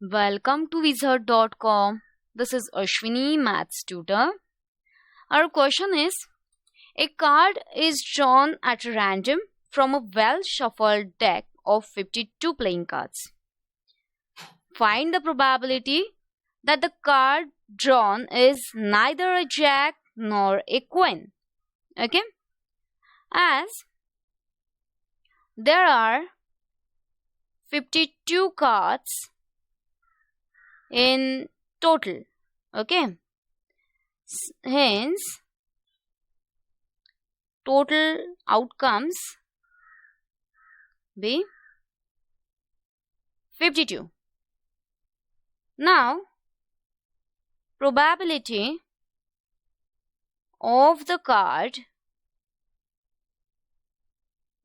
Welcome to Wizard.com. This is Ashwini, Maths tutor. Our question is, a card is drawn at random from a well-shuffled deck of 52 playing cards. Find the probability that the card drawn is neither a jack nor a queen. Okay? As there are 52 cards in total. Okay? Hence, total outcomes be 52. Now, probability of the card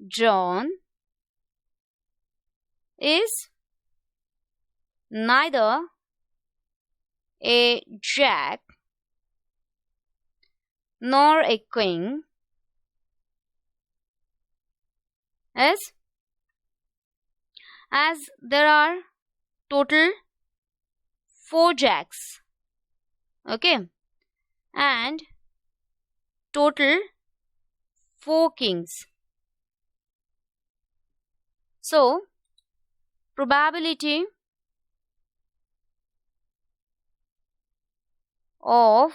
drawn is neither a jack nor a king, as there are total 4 jacks, okay, and total 4 kings. So, probability of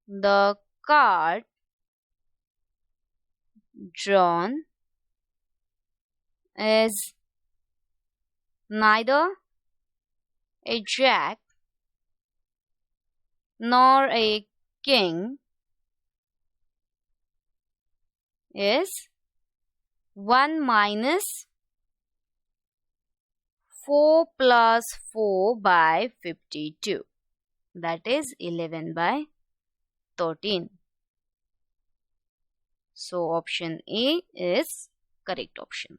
the card drawn is neither a jack nor a king is 1 minus 4 plus 4 by 52. That is 11 by 13. So option A is correct option.